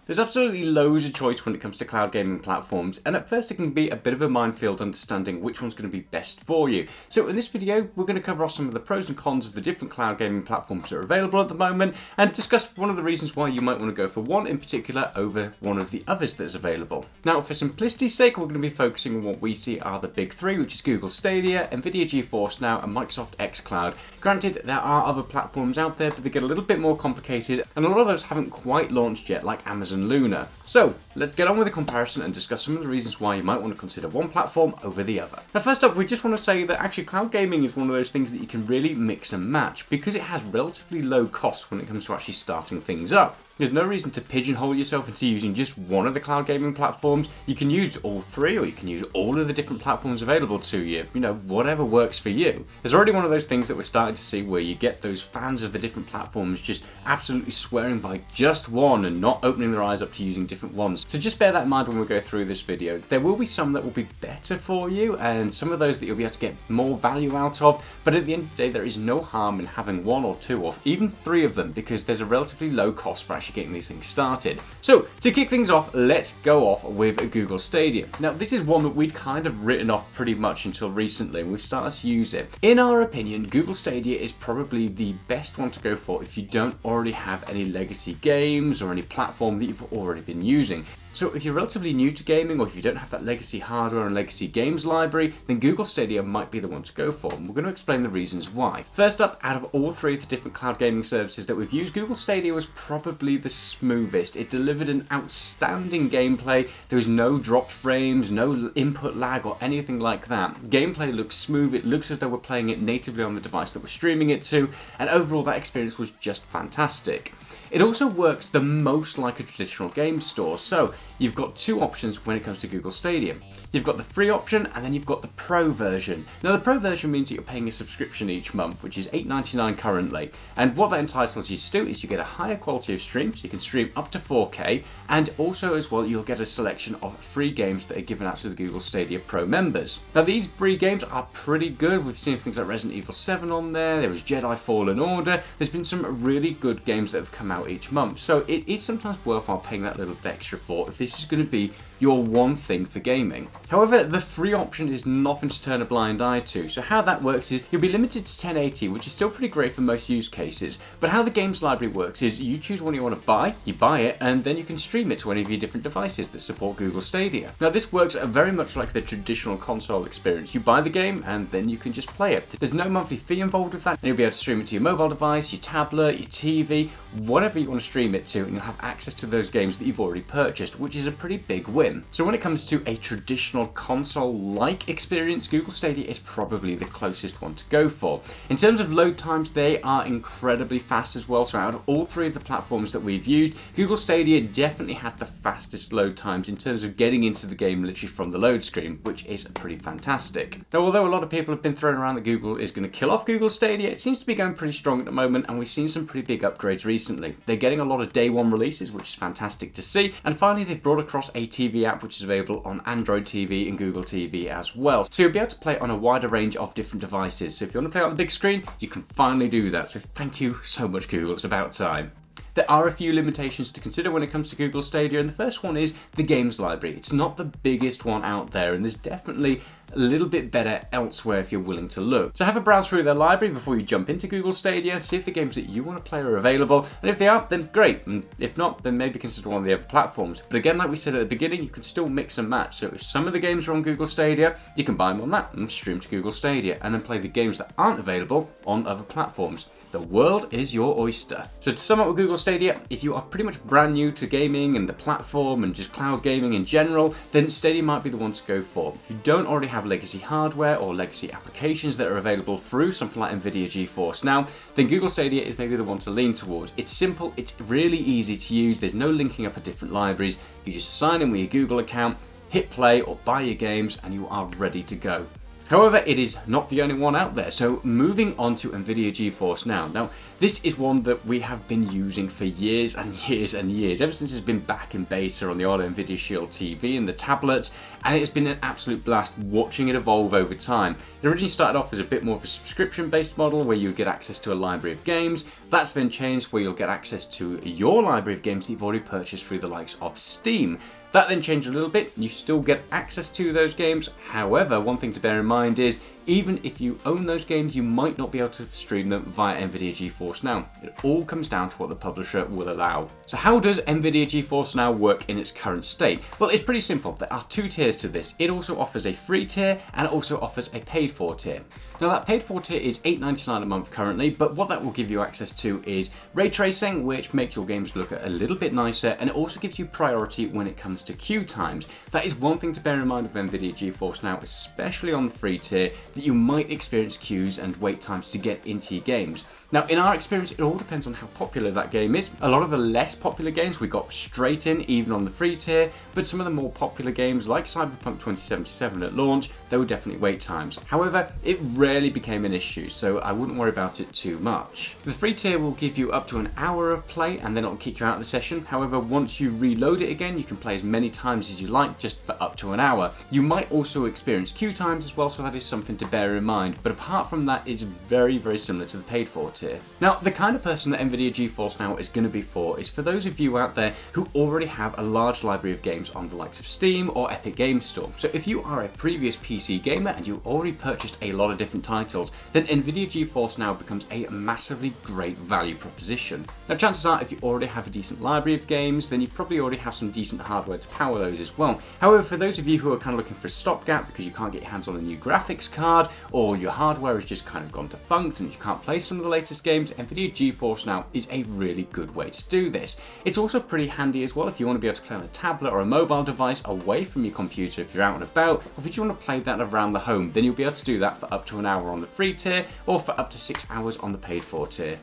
There's absolutely loads of choice when it comes to cloud gaming platforms, and at first it can be a bit of a minefield understanding which one's going to be best for you. So in this video, we're going to cover off some of the pros and cons of the different cloud gaming platforms that are available at the moment, and discuss one of the reasons why you might want to go for one in particular over one of the others that's available. Now, for simplicity's sake, we're going to be focusing on what we see are the big three, which is Google Stadia, Nvidia GeForce Now, and Microsoft xCloud. Granted, there are other platforms out there, but they get a little bit more complicated, and a lot of those haven't quite launched yet, like Amazon Luna. So let's get on with the comparison and discuss some of the reasons why you might want to consider one platform over the other. Now, first up, we just want to say that actually cloud gaming is one of those things that you can really mix and match because it has relatively low cost when it comes to actually starting things up. There's no reason to pigeonhole yourself into using just one of the cloud gaming platforms. You can use all three, or you can use all of the different platforms available to you. You know, whatever works for you. There's already one of those things that we're starting to see where you get those fans of the different platforms just absolutely swearing by just one and not opening their eyes up to using different ones. So just bear that in mind when we go through this video. There will be some that will be better for you and some of those that you'll be able to get more value out of. But at the end of the day, there is no harm in having one or two or even three of them because there's a relatively low cost for actually getting these things started. So to kick things off, let's go off with Google Stadia. Now, this is one that we'd kind of written off pretty much until recently, and we've started to use it. In our opinion, Google Stadia is probably the best one to go for if you don't already have any legacy games or any platform that you've already been using. So if you're relatively new to gaming, or if you don't have that legacy hardware and legacy games library, then Google Stadia might be the one to go for, and we're going to explain the reasons why. First up, out of all three of the different cloud gaming services that we've used, Google Stadia was probably the smoothest. It delivered an outstanding gameplay. There was no dropped frames, no input lag or anything like that. Gameplay looks smooth. It looks as though we're playing it natively on the device that we're streaming it to, and overall that experience was just fantastic. It also works the most like a traditional game store, so you've got two options when it comes to Google Stadia. You've got the free option and then you've got the pro version. Now the pro version means that you're paying a subscription each month, which is $8.99 currently, and what that entitles you to do is you get a higher quality of stream, so you can stream up to 4K, and also as well you'll get a selection of free games that are given out to the Google Stadia Pro members. Now these free games are pretty good. We've seen things like Resident Evil 7 on there was Jedi Fallen Order. There's been some really good games that have come out each month, so it is sometimes worthwhile paying that little bit extra for if this is going to be your one thing for gaming. However, the free option is nothing to turn a blind eye to. So how that works is you'll be limited to 1080, which is still pretty great for most use cases. But how the games library works is you choose one you want to buy, you buy it, and then you can stream it to any of your different devices that support Google Stadia. Now this works very much like the traditional console experience. You buy the game and then you can just play it. There's no monthly fee involved with that, and you'll be able to stream it to your mobile device, your tablet, your TV, whatever you want to stream it to, and you'll have access to those games that you've already purchased, which is a pretty big win. So when it comes to a traditional console-like experience, Google Stadia is probably the closest one to go for. In terms of load times, they are incredibly fast as well. So out of all three of the platforms that we've used, Google Stadia definitely had the fastest load times in terms of getting into the game literally from the load screen, which is pretty fantastic. Now, although a lot of people have been throwing around that Google is going to kill off Google Stadia, it seems to be going pretty strong at the moment, and we've seen some pretty big upgrades recently. They're getting a lot of day one releases, which is fantastic to see. And finally, they've brought across a TV app, which is available on Android TV and Google TV as well. So you'll be able to play on a wider range of different devices. So if you want to play on the big screen, you can finally do that. So thank you so much, Google. It's about time. There are a few limitations to consider when it comes to Google Stadia, and the first one is the games library. It's not the biggest one out there, and there's definitely a little bit better elsewhere if you're willing to look. So have a browse through their library before you jump into Google Stadia, see if the games that you want to play are available, and if they are, then great, and if not, then maybe consider one of the other platforms. But again, like we said at the beginning, you can still mix and match. So if some of the games are on Google Stadia, you can buy them on that and stream to Google Stadia, and then play the games that aren't available on other platforms. The world is your oyster. So to sum up with Google Stadia, if you are pretty much brand new to gaming and the platform and just cloud gaming in general, then Stadia might be the one to go for. If you don't already have legacy hardware or legacy applications that are available through something like Nvidia GeForce Now, then Google Stadia is maybe the one to lean towards. It's simple, it's really easy to use, there's no linking up of different libraries. You just sign in with your Google account, hit play or buy your games, and you are ready to go. However, it is not the only one out there, so moving on to Nvidia GeForce Now. Now, this is one that we have been using for years and years and years, ever since it's been back in beta on the old Nvidia Shield TV and the tablet, and it's been an absolute blast watching it evolve over time. It originally started off as a bit more of a subscription-based model where you get access to a library of games. That's then changed where you'll get access to your library of games that you've already purchased through the likes of Steam. That then changed a little bit. You still get access to those games. However, one thing to bear in mind is even if you own those games, you might not be able to stream them via Nvidia GeForce Now. It all comes down to what the publisher will allow. So how does Nvidia GeForce Now work in its current state? Well, it's pretty simple. There are two tiers to this. It also offers a free tier and it also offers a paid for tier. Now that paid for tier is $8.99 a month currently, but what that will give you access to is ray tracing, which makes your games look a little bit nicer, and it also gives you priority when it comes to queue times. That is one thing to bear in mind with Nvidia GeForce Now, especially on the free tier, that you might experience queues and wait times to get into your games. Now, in our experience, it all depends on how popular that game is. A lot of the less popular games we got straight in, even on the free tier, but some of the more popular games like Cyberpunk 2077 at launch, there were definitely wait times. However, it rarely became an issue, so I wouldn't worry about it too much. The free tier will give you up to an hour of play and then it'll kick you out of the session. However, once you reload it again, you can play as many times as you like, just for up to an hour. You might also experience queue times as well, so that is something to bear in mind. But apart from that, it's very, very similar to the paid for tier. Now, the kind of person that Nvidia GeForce Now is going to be for is for those of you out there who already have a large library of games on the likes of Steam or Epic Games Store. So if you are a previous PC gamer and you already purchased a lot of different titles, then Nvidia GeForce Now becomes a massively great value proposition. Now, chances are if you already have a decent library of games, then you probably already have some decent hardware to power those as well. However, for those of you who are kind of looking for a stopgap because you can't get your hands on a new graphics card or your hardware has just kind of gone defunct and you can't play some of the latest games, Nvidia GeForce Now is a really good way to do this. It's also pretty handy as well if you want to be able to play on a tablet or a mobile device away from your computer if you're out and about, or if you want to play that around the home, then you'll be able to do that for up to an hour on the free tier or for up to 6 hours on the paid for tier.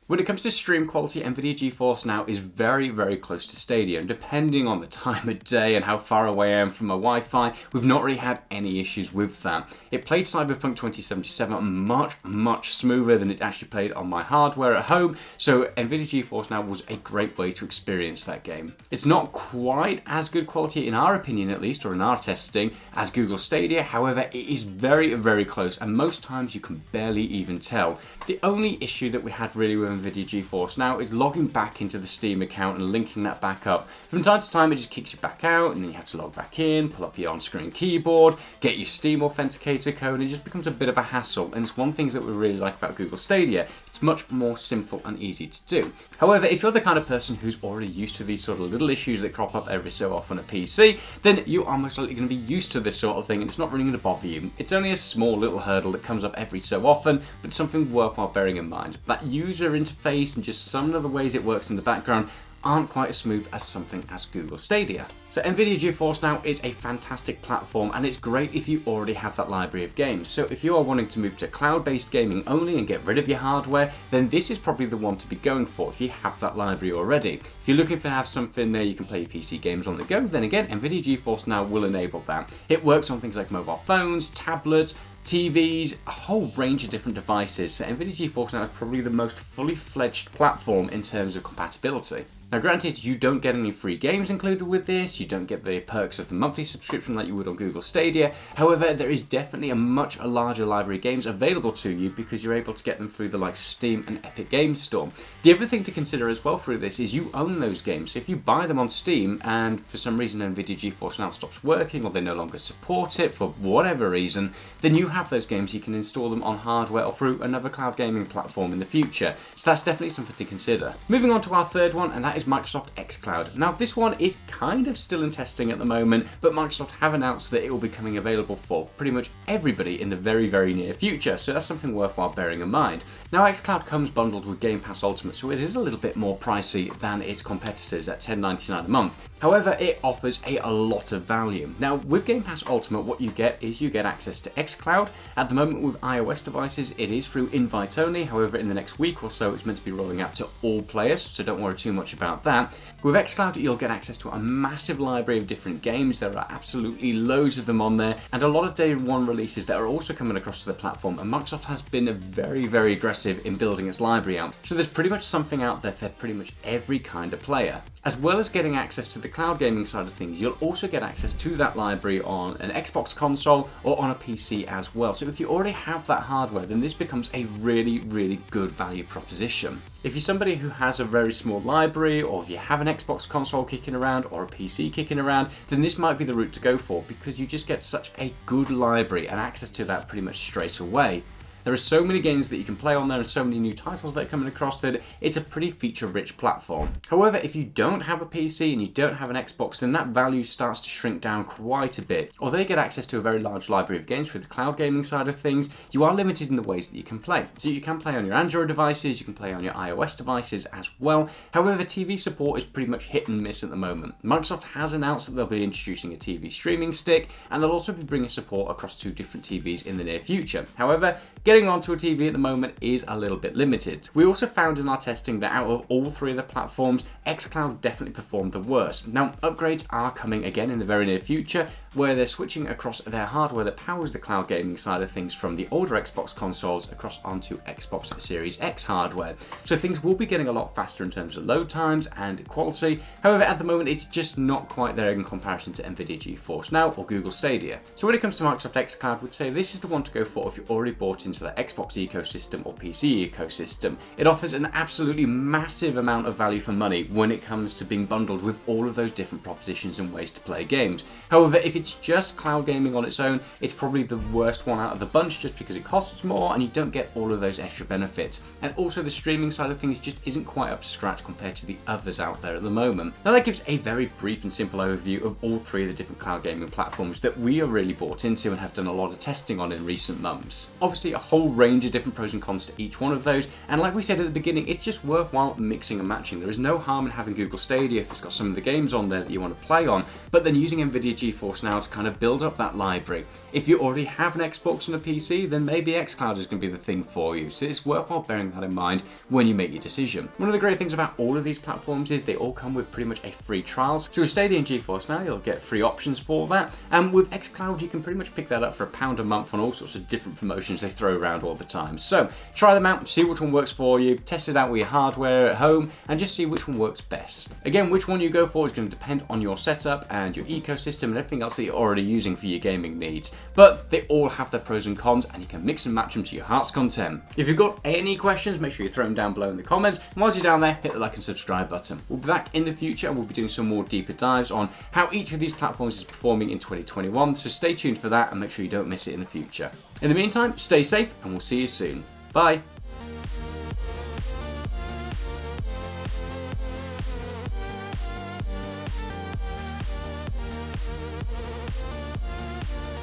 When it comes to stream quality, Nvidia GeForce Now is very, very close to Stadia, and depending on the time of day and how far away I am from my Wi-Fi, we've not really had any issues with that. It played Cyberpunk 2077 much smoother than it actually played on my hardware at home, so Nvidia GeForce Now was a great way to experience that game. It's not quite as good quality, in our opinion at least, or in our testing, as Google Stadia. However, it is very, very close, and most times you can barely even tell. The only issue that we had really with Nvidia GeForce Now is logging back into the Steam account and linking that back up. From time to time it just kicks you back out and then you have to log back in, pull up your on-screen keyboard, get your Steam authenticator code, and it just becomes a bit of a hassle. And it's one thing that we really like about Google Stadia. It's much more simple and easy to do. However, if you're the kind of person who's already used to these sort of little issues that crop up every so often on a PC, then you are most likely going to be used to this sort of thing and it's not really going to bother you. It's only a small little hurdle that comes up every so often, but something worthwhile bearing in mind. That user interface and just some of the ways it works in the background aren't quite as smooth as something as Google Stadia. So Nvidia GeForce Now is a fantastic platform and it's great if you already have that library of games. So if you are wanting to move to cloud-based gaming only and get rid of your hardware, then this is probably the one to be going for if you have that library already. If you're looking to have something there you can play your PC games on the go, then again Nvidia GeForce Now will enable that. It works on things like mobile phones, tablets, TVs, a whole range of different devices. So Nvidia GeForce Now is probably the most fully fledged platform in terms of compatibility. Now granted, you don't get any free games included with this, you don't get the perks of the monthly subscription like you would on Google Stadia. However, there is definitely a much larger library of games available to you because you're able to get them through the likes of Steam and Epic Games Store. The other thing to consider as well through this is you own those games. If you buy them on Steam and for some reason Nvidia GeForce Now stops working or they no longer support it for whatever reason, then you have those games, you can install them on hardware or through another cloud gaming platform in the future. So that's definitely something to consider. Moving on to our third one, and that is Microsoft xCloud. Now this one is kind of still in testing at the moment, but Microsoft have announced that it will be coming available for pretty much everybody in the very, very near future, so that's something worthwhile bearing in mind. Now xCloud comes bundled with Game Pass Ultimate, so it is a little bit more pricey than its competitors at $10.99 a month. However, it offers a lot of value. Now with Game Pass Ultimate, what you get is you get access to xCloud. At the moment with iOS devices, it is through invite only. However, in the next week or so, it's meant to be rolling out to all players, so don't worry too much about about that. With xCloud, you'll get access to a massive library of different games. There are absolutely loads of them on there, and a lot of day one releases that are also coming across to the platform, and Microsoft has been very, very aggressive in building its library out. So there's pretty much something out there for pretty much every kind of player. As well as getting access to the cloud gaming side of things, you'll also get access to that library on an Xbox console or on a PC as well. So if you already have that hardware, then this becomes a really, really good value proposition. If you're somebody who has a very small library, or if you have an Xbox console kicking around or a PC kicking around, then this might be the route to go for, because you just get such a good library and access to that pretty much straight away. There are so many games that you can play on there and so many new titles that are coming across that it's a pretty feature-rich platform. However, if you don't have a PC and you don't have an Xbox, then that value starts to shrink down quite a bit. Although you get access to a very large library of games with the cloud gaming side of things, you are limited in the ways that you can play. So you can play on your Android devices, you can play on your iOS devices as well. However, TV support is pretty much hit and miss at the moment. Microsoft has announced that they'll be introducing a TV streaming stick, and they'll also be bringing support across 2 different TVs in the near future. However, getting onto a TV at the moment is a little bit limited. We also found in our testing that out of all 3 of the platforms, xCloud definitely performed the worst. Now, upgrades are coming again in the very near future, where they're switching across their hardware that powers the cloud gaming side of things from the older Xbox consoles across onto Xbox Series X hardware. So things will be getting a lot faster in terms of load times and quality. However, at the moment, it's just not quite there in comparison to Nvidia GeForce Now or Google Stadia. So when it comes to Microsoft xCloud, I would say this is the one to go for if you're already bought into the Xbox ecosystem or PC ecosystem. It offers an absolutely massive amount of value for money when it comes to being bundled with all of those different propositions and ways to play games. However, if it's just cloud gaming on its own, it's probably the worst one out of the bunch, just because it costs more and you don't get all of those extra benefits. And also the streaming side of things just isn't quite up to scratch compared to the others out there at the moment. Now that gives a very brief and simple overview of all 3 of the different cloud gaming platforms that we are really bought into and have done a lot of testing on in recent months. Obviously a whole range of different pros and cons to each one of those, and like we said at the beginning, it's just worthwhile mixing and matching. There is no harm in having Google Stadia if it's got some of the games on there that you want to play on, but then using Nvidia GeForce Now to kind of build up that library. If you already have an Xbox and a PC, then maybe xCloud is going to be the thing for you, so it's worthwhile bearing that in mind when you make your decision. One of the great things about all of these platforms is they all come with pretty much a free trials. So with Stadia and GeForce Now, you'll get free options for that, and with xCloud you can pretty much pick that up for £1 a month on all sorts of different promotions they throw around all the time. So try them out, see which one works for you, test it out with your hardware at home, and just see which one works best. Again, which one you go for is going to depend on your setup and your ecosystem and everything else that you're already using for your gaming needs. But they all have their pros and cons, and you can mix and match them to your heart's content. If you've got any questions, make sure you throw them down below in the comments. And whilst you're down there, hit the like and subscribe button. We'll be back in the future and we'll be doing some more deeper dives on how each of these platforms is performing in 2021. So stay tuned for that and make sure you don't miss it in the future. In the meantime, stay safe and we'll see you soon. Bye.